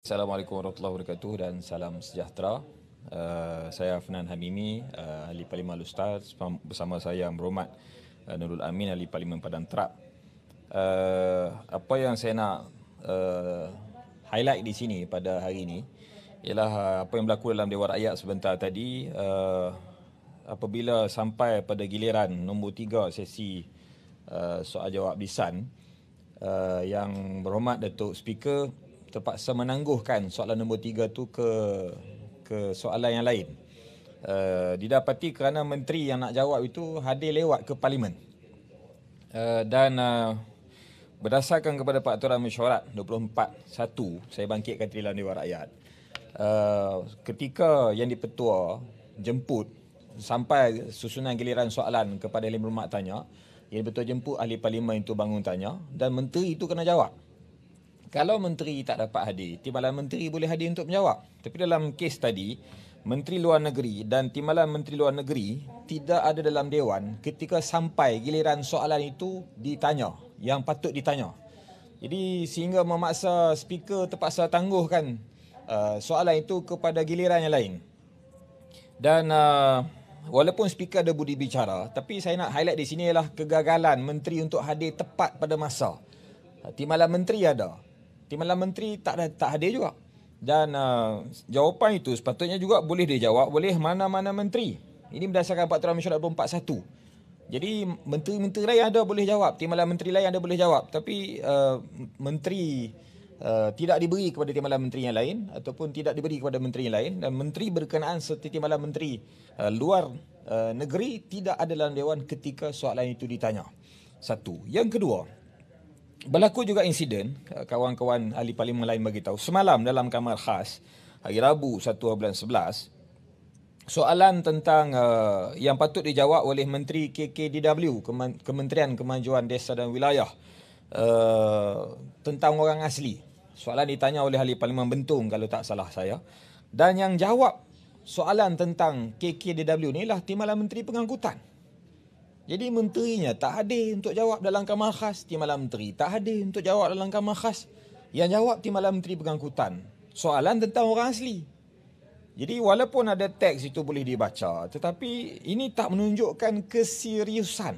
Assalamualaikum warahmatullahi wabarakatuh dan salam sejahtera. Saya Afnan Hamimi, Ahli Parlimen Al-Ustaz, bersama saya Yang Berhormat Nurul Amin, Ahli Parlimen Padang Terap. Apa yang saya nak highlight di sini pada hari ini ialah apa yang berlaku dalam Dewan Rakyat sebentar tadi, apabila sampai pada giliran nombor 3 sesi soal jawab lisan, Yang Berhormat Datuk Speaker terpaksa menangguhkan soalan nombor 3 tu ke soalan yang lain. Didapati kerana menteri yang nak jawab itu hadir lewat ke parlimen. Dan berdasarkan kepada peraturan mesyuarat 24(1), saya bangkitkan dalam Dewan Rakyat. Ketika Yang di-Pertua jemput sampai susunan giliran soalan kepada Yang Berhormat tanya, Yang di-Pertua jemput ahli parlimen itu bangun tanya dan menteri itu kena jawab. Kalau menteri tak dapat hadir, timbalan menteri boleh hadir untuk menjawab. Tapi dalam kes tadi, Menteri Luar Negeri dan timbalan Menteri Luar Negeri tidak ada dalam Dewan ketika sampai giliran soalan itu ditanya, yang patut ditanya. Jadi sehingga memaksa speaker terpaksa tangguhkan soalan itu kepada giliran yang lain. Dan walaupun speaker ada budi bicara, tapi saya nak highlight di sini ialah kegagalan menteri untuk hadir tepat pada masa. Timbalan menteri ada, timbalan menteri tak hadir juga. Dan jawapan itu sepatutnya juga boleh dijawab oleh mana-mana menteri. Ini berdasarkan peraturan mesyuarat 24(1). Jadi menteri-menteri lain ada boleh jawab, timbalan menteri lain ada boleh jawab. Tapi menteri tidak diberi kepada timbalan menteri yang lain ataupun tidak diberi kepada menteri yang lain. Dan menteri berkenaan serta timbalan menteri luar negeri tidak ada dalam Dewan ketika soalan itu ditanya. Satu. Yang kedua, berlaku juga insiden, kawan-kawan ahli parlimen lain bagi tahu, semalam dalam kamar khas, hari Rabu 1 bulan 11, soalan tentang yang patut dijawab oleh Menteri KKDW, Kementerian Kemajuan Desa dan Wilayah, tentang orang asli. Soalan ditanya oleh ahli parlimen Bentong kalau tak salah saya. Dan yang jawab soalan tentang KKDW ni lah timbalan Menteri Pengangkutan. Jadi menterinya tak hadir untuk jawab dalam kamar khas, timbalan menteri tak hadir untuk jawab dalam kamar khas. Yang jawab timbalan Menteri Pengangkutan. Soalan tentang orang asli. Jadi walaupun ada teks itu boleh dibaca, tetapi ini tak menunjukkan keseriusan.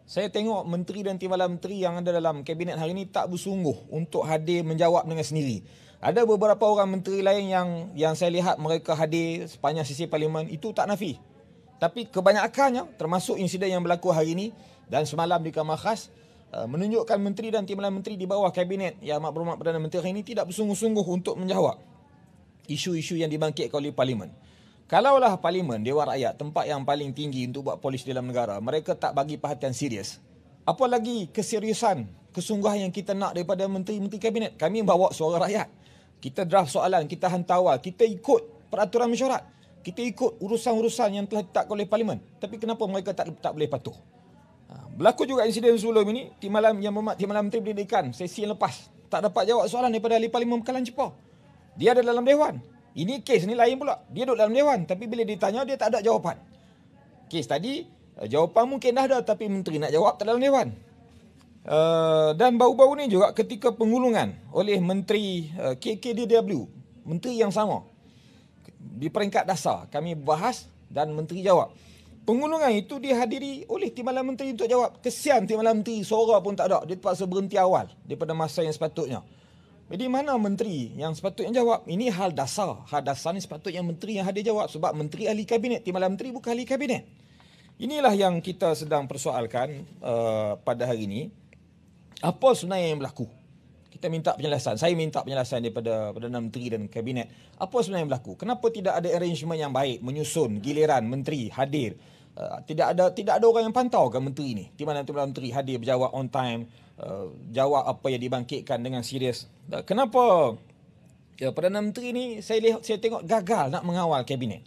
Saya tengok menteri dan timbalan menteri yang ada dalam kabinet hari ini tak bersungguh untuk hadir menjawab dengan sendiri. Ada beberapa orang menteri lain yang saya lihat mereka hadir sepanjang sesi parlimen, itu tak nafi. Tapi kebanyakannya, termasuk insiden yang berlaku hari ini dan semalam di kamar khas, menunjukkan menteri dan timbalan menteri di bawah kabinet Yang Amat Berhormat Perdana Menteri hari ini tidak bersungguh-sungguh untuk menjawab isu-isu yang dibangkitkan oleh parlimen. Kalaulah parlimen, Dewan Rakyat, tempat yang paling tinggi untuk buat polisi dalam negara, mereka tak bagi perhatian serius, apa lagi keseriusan, kesungguhan yang kita nak daripada menteri-menteri kabinet? Kami bawa suara rakyat. Kita draft soalan, kita hantar awal, kita ikut peraturan mesyuarat. Kita ikut urusan-urusan yang telah ditetapkan oleh parlimen. Tapi kenapa mereka tak boleh patuh? Berlaku juga insiden sebelum ini, timbalan Menteri Pendidikan sesi yang lepas tak dapat jawab soalan daripada ahli parlimen Bekalan Cepa. Dia ada dalam Dewan. Ini kes ni lain pula. Dia duduk dalam Dewan, tapi bila ditanya dia tak ada jawapan. Kes tadi jawapan mungkin dah ada, tapi menteri nak jawab tak dalam Dewan. Dan baru-baru ni juga ketika pengulungan oleh Menteri KKDW, menteri yang sama, di peringkat dasar kami bahas dan menteri jawab. Pengulungan itu dihadiri oleh timbalan menteri untuk jawab. Kesian timbalan menteri, suara pun tak ada. Dia terpaksa berhenti awal daripada masa yang sepatutnya. Jadi mana menteri yang sepatutnya jawab? Ini hal dasar. Hal dasar ni sepatutnya menteri yang hadir jawab. Sebab menteri ahli kabinet, timbalan menteri bukan ahli kabinet. Inilah yang kita sedang persoalkan pada hari ini. Apa sebenarnya yang berlaku? Kita minta penjelasan. Saya minta penjelasan daripada Perdana Menteri dan Kabinet. Apa sebenarnya yang berlaku? Kenapa tidak ada arrangement yang baik menyusun giliran menteri hadir? Tidak ada orang yang pantau ke menteri ni? Di mana menteri hadir berjawab on time, jawab apa yang dibangkitkan dengan serius. Kenapa Perdana Menteri ni saya tengok gagal nak mengawal Kabinet?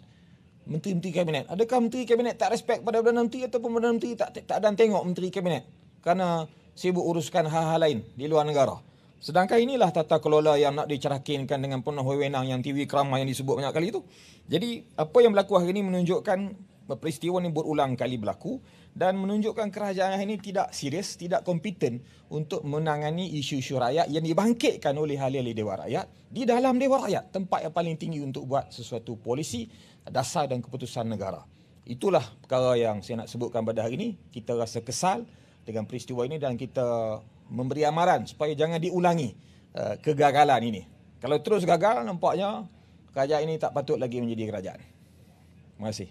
Menteri-menteri Kabinet. Adakah menteri Kabinet tak respect pada Perdana Menteri ataupun Perdana Menteri tak ada tengok menteri Kabinet? Kerana sibuk uruskan hal-hal lain di luar negara. Sedangkan inilah tata kelola yang nak dicerakinkan dengan penuh wewenang yang TV Krama yang disebut banyak kali itu. Jadi apa yang berlaku hari ini menunjukkan peristiwa ini berulang kali berlaku dan menunjukkan kerajaan ini tidak serius, tidak kompeten untuk menangani isu-isu rakyat yang dibangkitkan oleh ahli-ahli Dewan Rakyat di dalam Dewan Rakyat, tempat yang paling tinggi untuk buat sesuatu polisi, dasar dan keputusan negara. Itulah perkara yang saya nak sebutkan pada hari ini. Kita rasa kesal dengan peristiwa ini dan kita memberi amaran supaya jangan diulangi kegagalan ini. Kalau terus gagal, nampaknya kerajaan ini tak patut lagi menjadi kerajaan. Terima kasih.